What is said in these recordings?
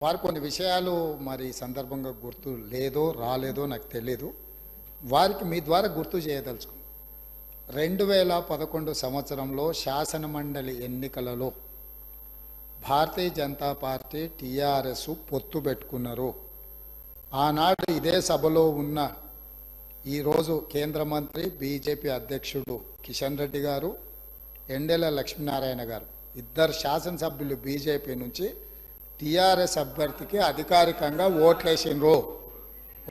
వారు కొన్ని విషయాలు మరి సందర్భంగా గుర్తు లేదో రాలేదో నాకు తెలియదు. వారికి మీ ద్వారా గుర్తు చేయదలుచుకున్నాను. 2011 సంవత్సరంలో శాసనమండలి ఎన్నికలలో భారతీయ జనతా పార్టీ టీఆర్ఎస్ పొత్తు పెట్టుకున్నారు. ఆనాడు ఇదే సభలో ఉన్న ఈరోజు కేంద్ర మంత్రి బీజేపీ అధ్యక్షుడు కిషన్ రెడ్డి గారు, ఎండెల లక్ష్మీనారాయణ గారు ఇద్దరు శాసనసభ్యులు బీజేపీ నుంచి టీఆర్ఎస్ అభ్యర్థికి అధికారికంగా ఓట్లేసిండ్రు.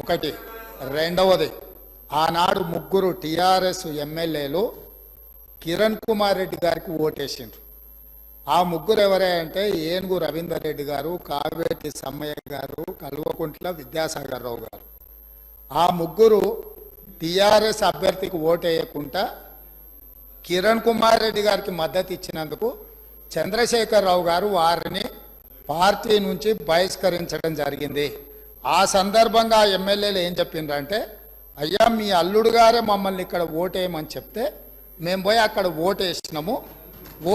ఒకటి. రెండవది, ఆనాడు ముగ్గురు టీఆర్ఎస్ ఎమ్మెల్యేలు కిరణ్ కుమార్ రెడ్డి గారికి ఓటేసిండ్రు. ఆ ముగ్గురు ఎవరే అంటే ఏనుగు రవీందర్ రెడ్డి గారు, కావేటి సమ్మయ్య గారు, కల్వకుంట్ల విద్యాసాగర్ రావు గారు. ఆ ముగ్గురు టీఆర్ఎస్ అభ్యర్థికి ఓటేయకుండా కిరణ్ కుమార్ రెడ్డి గారికి మద్దతు ఇచ్చినందుకు చంద్రశేఖరరావు గారు వారిని పార్టీ నుంచి బహిష్కరించడం జరిగింది. ఆ సందర్భంగా ఎమ్మెల్యేలు ఏం చెప్పిండ్రంటే, అయ్యా మీ అల్లుడు గారే మమ్మల్ని ఇక్కడ ఓటేయమని చెప్తే మేము పోయి అక్కడ ఓటేసినాము,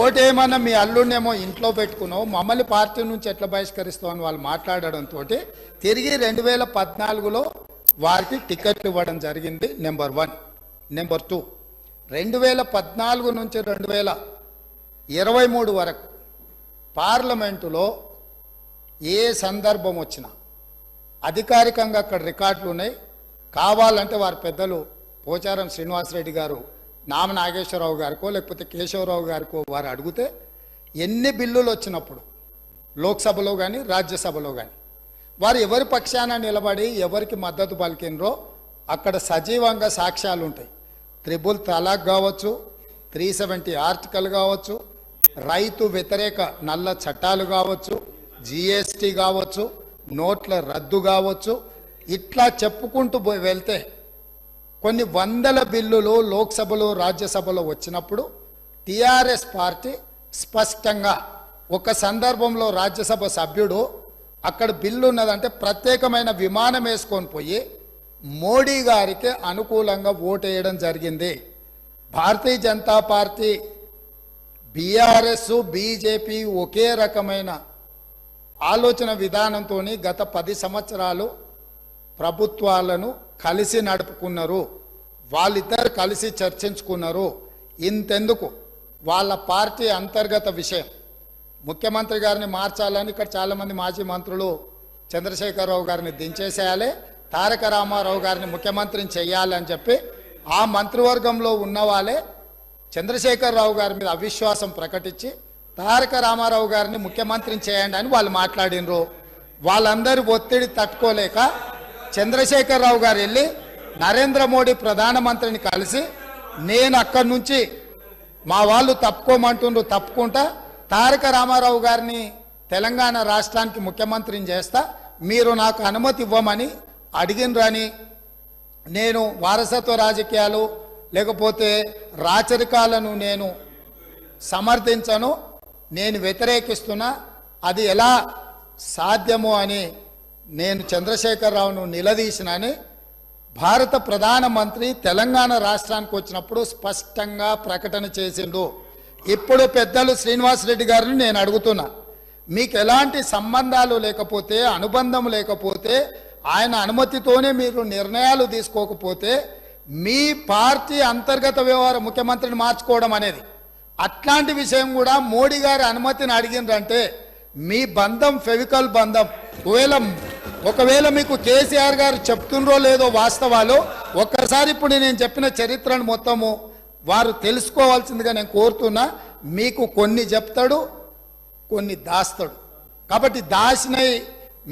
ఓటేయమన్న మీ అల్లుడినేమో ఇంట్లో పెట్టుకున్నావు, మమ్మల్ని పార్టీ నుంచి ఎట్లా బహిష్కరిస్తామని వాళ్ళు మాట్లాడడంతో తిరిగి 2014లో వారికి టికెట్లు ఇవ్వడం జరిగింది. నెంబర్ 1. నెంబర్ 2, 2014 నుంచి 2023 వరకు పార్లమెంటులో ఏ సందర్భం వచ్చినా అధికారికంగా అక్కడ రికార్డులు ఉన్నాయి. కావాలంటే వారి పెద్దలు పోచారం శ్రీనివాసరెడ్డి గారు, నామ నాగేశ్వరరావు గారికో లేకపోతే కేశవరావు గారికో వారు అడిగితే ఎన్ని బిల్లులు వచ్చినప్పుడు లోక్సభలో కానీ రాజ్యసభలో కానీ వారు ఎవరి పక్షాన నిలబడి ఎవరికి మద్దతు పలికినరో అక్కడ సజీవంగా సాక్ష్యాలు ఉంటాయి. 3 తలాక్ కావచ్చు, 370 ఆర్టికల్ కావచ్చు, రైతు వ్యతిరేక నల్ల చట్టాలు కావచ్చు, జిఎస్టీ కావచ్చు, నోట్ల రద్దు కావచ్చు, ఇట్లా చెప్పుకుంటూ వెళ్తే కొన్ని వందల బిల్లులు లోక్సభలో రాజ్యసభలో వచ్చినప్పుడు టీఆర్ఎస్ పార్టీ స్పష్టంగా ఒక సందర్భంలో రాజ్యసభ సభ్యుడు అక్కడ బిల్లు ఉన్నదంటే ప్రత్యేకమైన విమానం వేసుకొని పోయి మోడీ గారికి అనుకూలంగా ఓటేయడం జరిగింది. Bharatiya Janata party, BRS, BJP ఒకే రకమైన ఆలోచన విధానంతో గత 10 సంవత్సరాలు ప్రభుత్వాలను కలిసి నడుపుకున్నారు. వాళ్ళిద్దరు కలిసి చర్చించుకున్నారు. ఇంతెందుకు, వాళ్ళ పార్టీ అంతర్గత విషయం ముఖ్యమంత్రి గారిని మార్చాలని ఇక్కడ చాలామంది మాజీ మంత్రులు చంద్రశేఖరరావు గారిని దించేసేయాలి, తారక రామారావు గారిని ముఖ్యమంత్రిని చేయాలని చెప్పి ఆ మంత్రివర్గంలో ఉన్న వాళ్ళే చంద్రశేఖరరావు గారి మీద అవిశ్వాసం ప్రకటించి తారక రామారావు గారిని ముఖ్యమంత్రిని చేయండి అని వాళ్ళు మాట్లాడినరు. వాళ్ళందరూ ఒత్తిడి తట్టుకోలేక చంద్రశేఖరరావు గారు వెళ్ళి నరేంద్ర మోడీ ప్రధానమంత్రిని కలిసి నేను అక్కడి నుంచి మా వాళ్ళు తప్పుకోమంటుండ్రు, తప్పుకుంటా తారక రామారావు గారిని తెలంగాణ రాష్ట్రానికి ముఖ్యమంత్రిని చేస్తా, మీరు నాకు అనుమతి ఇవ్వమని అడిగినరని, నేను వారసత్వ రాజకీయాలు లేకపోతే రాచరికాలను నేను సమర్థించను, నేను వ్యతిరేకిస్తున్నా, అది ఎలా సాధ్యమో అని నేను చంద్రశేఖరరావును నిలదీసినని భారత ప్రధానమంత్రి తెలంగాణ రాష్ట్రానికి వచ్చినప్పుడు స్పష్టంగా ప్రకటన చేసిండు. ఇప్పుడు పెద్దలు శ్రీనివాసరెడ్డి గారిని నేను అడుగుతున్నా, మీకు ఎలాంటి సంబంధాలు లేకపోతే, అనుబంధం లేకపోతే, ఆయన అనుమతితోనే మీరు నిర్ణయాలు తీసుకోకపోతే మీ పార్టీ అంతర్గత వ్యవహార ముఖ్యమంత్రిని మార్చుకోవడం అనేది, అట్లాంటి విషయం కూడా మోడీ గారి అనుమతిని అడిగిందంటే మీ బంధం ఫెవికల్ బంధం. ఒకవేళ మీకు కేసీఆర్ గారు చెప్తుండ్రో లేదో వాస్తవాలు ఒక్కసారి ఇప్పుడు నేను చెప్పిన చరిత్రను మొత్తము వారు తెలుసుకోవాల్సిందిగా నేను కోరుతున్నా. మీకు కొన్ని చెప్తాడు, కొన్ని దాస్తాడు. కాబట్టి దాసినై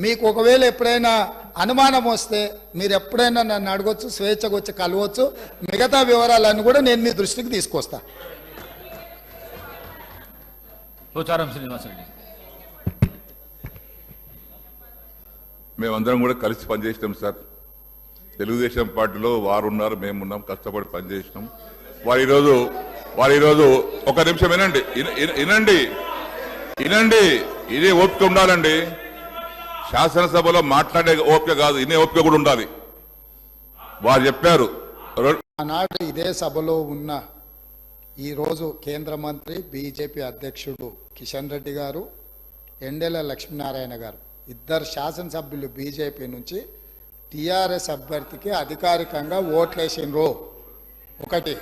మీకు ఒకవేళ ఎప్పుడైనా అనుమానం వస్తే మీరు ఎప్పుడైనా నన్ను అడగొచ్చు, స్వేచ్ఛగా వచ్చి కలవచ్చు. మిగతా వివరాలన్నీ కూడా నేను మీ దృష్టికి తీసుకొస్తా. పోచారం శ్రీనివాసరెడ్డి. మేమందరం కూడా కలిసి పనిచేసినాం సార్. తెలుగుదేశం పార్టీలో వారు ఉన్నారు, మేమున్నాం, కష్టపడి పనిచేసినాం. వారు ఈరోజు ఒక నిమిషం వినండి, ఇదే ఓపిక ఉండాలండి. శాసనసభలో మాట్లాడే ఓపిక కాదు, ఇనే ఓపిక కూడా ఉండాలి. వారు చెప్పారు. ఆనాడు ఇదే సభలో ఉన్న ఈరోజు కేంద్ర మంత్రి బీజేపీ అధ్యక్షుడు కిషన్ రెడ్డి గారు, ఎండెల లక్ష్మీనారాయణ గారు ఇద్దరు శాసనసభ్యులు బీజేపీ నుంచి టీఆర్ఎస్ అభ్యర్థికి అధికారికంగా ఓట్లేసిండ్రు. ఒకటి.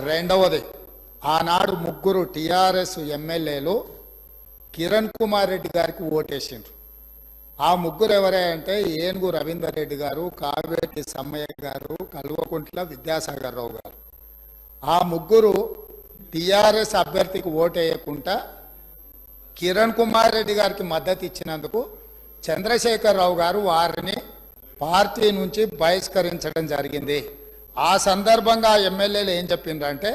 రెండవది, ఆనాడు ముగ్గురు టీఆర్ఎస్ ఎమ్మెల్యేలు కిరణ్ కుమార్ రెడ్డి గారికి ఓటేసిండ్రు. ఆ ముగ్గురు ఎవరే అంటే ఏనుగు రవీందర్ రెడ్డి గారు, కావేటి సమ్మయ్య గారు, కల్వకుంట్ల విద్యాసాగర్ రావు గారు. ఆ ముగ్గురు టీఆర్ఎస్ అభ్యర్థికి ఓటేయకుండా కిరణ్ కుమార్ రెడ్డి గారికి మద్దతు ఇచ్చినందుకు చంద్రశేఖరరావు గారు వారిని పార్టీ నుంచి బహిష్కరించడం జరిగింది. ఆ సందర్భంగా ఎమ్మెల్యేలు ఏం చెప్పిండ్రంటే,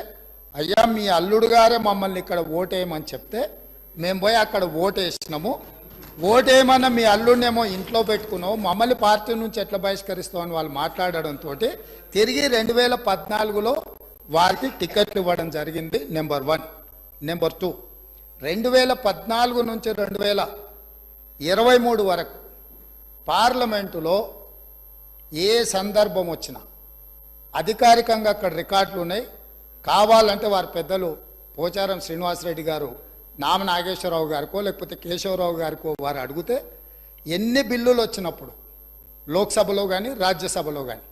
అయ్యా మీ అల్లుడు గారే మమ్మల్ని ఇక్కడ ఓటేయమని చెప్తే మేము పోయి అక్కడ ఓటేసినాము, ఓటేయమన్న మీ అల్లుడినేమో ఇంట్లో పెట్టుకున్నావు, మమ్మల్ని పార్టీ నుంచి ఎట్లా బహిష్కరిస్తామని వాళ్ళు మాట్లాడడంతో తిరిగి 2014లో వారికి టికెట్లు ఇవ్వడం జరిగింది. నెంబర్ 1. నెంబర్ 2, 2014 నుంచి 2023 వరకు పార్లమెంటులో ఏ సందర్భం వచ్చినా అధికారికంగా అక్కడ రికార్డులు ఉన్నాయి. కావాలంటే వారి పెద్దలు పోచారం శ్రీనివాసరెడ్డి గారు, నామ నాగేశ్వరరావు గారికో లేకపోతే కేశవరావు గారికో వారు అడిగితే ఎన్ని బిల్లులు వచ్చినప్పుడు లోక్సభలో కానీ రాజ్యసభలో కానీ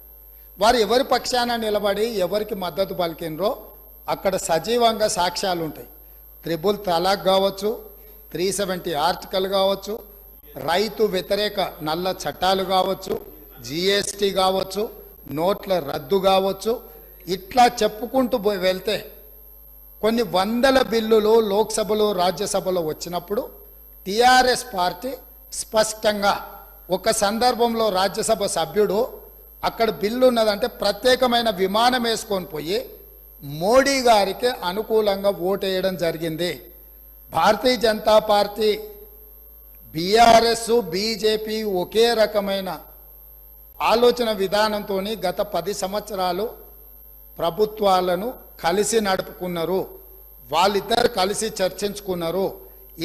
వారు ఎవరి పక్షాన నిలబడి ఎవరికి మద్దతు పలికినరో అక్కడ సజీవంగా సాక్ష్యాలు ఉంటాయి. 3 తలాక్ కావచ్చు, 370 ఆర్టికల్ కావచ్చు, రైతు వ్యతిరేక నల్ల చట్టాలు కావచ్చు, జిఎస్టీ కావచ్చు, నోట్ల రద్దు కావచ్చు, ఇట్లా చెప్పుకుంటూ వెళ్తే కొన్ని వందల బిల్లులు లోక్సభలో రాజ్యసభలో వచ్చినప్పుడు టీఆర్ఎస్ పార్టీ స్పష్టంగా ఒక సందర్భంలో రాజ్యసభ సభ్యుడు అక్కడ బిల్లు ఉన్నదంటే ప్రత్యేకమైన విమానం వేసుకొని పోయి మోడీ గారికి అనుకూలంగా ఓటేయడం జరిగింది. Bharatiya Janata party, BRS, BJP ఒకే రకమైన ఆలోచన విధానంతో గత 10 సంవత్సరాలు ప్రభుత్వాలను కలిసి నడుపుకున్నారు. వాళ్ళిద్దరు కలిసి చర్చించుకున్నారు.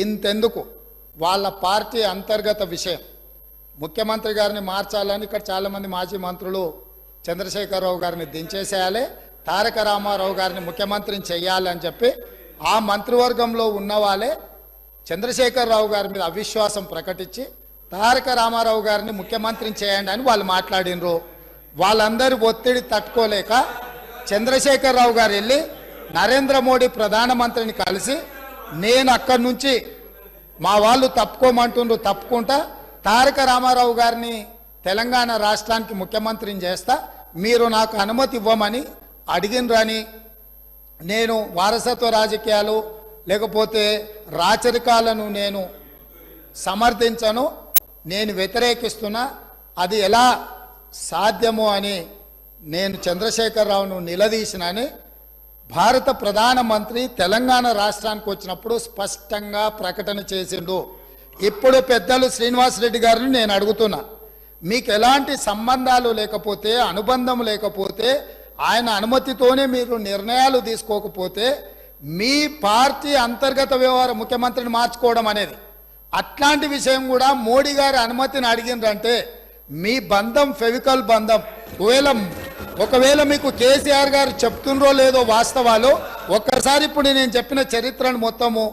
ఇంతెందుకు వాళ్ళ పార్టీ అంతర్గత విషయం, ముఖ్యమంత్రి గారిని మార్చాలని ఇక్కడ చాలామంది మాజీ మంత్రులు చంద్రశేఖరరావు గారిని దించేసేయాలి, తారక రామారావు గారిని ముఖ్యమంత్రిని చేయాలని చెప్పి ఆ మంత్రివర్గంలో ఉన్న వాళ్ళే చంద్రశేఖరరావు గారి మీద అవిశ్వాసం ప్రకటించి తారక రామారావు గారిని ముఖ్యమంత్రిని చేయండి అని వాళ్ళు మాట్లాడినరు. వాళ్ళందరూ ఒత్తిడి తట్టుకోలేక చంద్రశేఖరరావు గారు వెళ్ళి నరేంద్ర మోడీ ప్రధానమంత్రిని కలిసి నేను అక్కడి నుంచి మా వాళ్ళు తప్పుకోమంటుండ్రు, తప్పుకుంటా తారక రామారావు గారిని తెలంగాణ రాష్ట్రానికి ముఖ్యమంత్రిని చేస్తా, మీరు నాకు అనుమతి ఇవ్వమని అడిగినరని, నేను వారసత్వ రాజకీయాలు లేకపోతే రాచరికాలను నేను సమర్థించను, నేను వ్యతిరేకిస్తున్నా, అది ఎలా సాధ్యమో అని నేను చంద్రశేఖరరావును నిలదీసినని భారత ప్రధానమంత్రి తెలంగాణ రాష్ట్రానికి వచ్చినప్పుడు స్పష్టంగా ప్రకటన చేసిండు. ఇప్పుడు పెద్దలు శ్రీనివాసరెడ్డి గారిని నేను అడుగుతున్నా, మీకు ఎలాంటి సంబంధాలు లేకపోతే, అనుబంధం లేకపోతే, ఆయన అనుమతితోనే మీరు నిర్ణయాలు తీసుకోకపోతే మీ పార్టీ అంతర్గత వ్యవహార ముఖ్యమంత్రిని మార్చుకోవడం అనేది, అట్లాంటి విషయం కూడా మోడీ గారి అనుమతిని అడిగిండ్రంటే మీ బంధం ఫెవికల్ బంధం. ఒకవేళ మీకు కేసీఆర్ గారు చెప్తుండ్రో లేదో వాస్తవాలు, ఒక్కసారి ఇప్పుడు నేను చెప్పిన చరిత్రను మొత్తము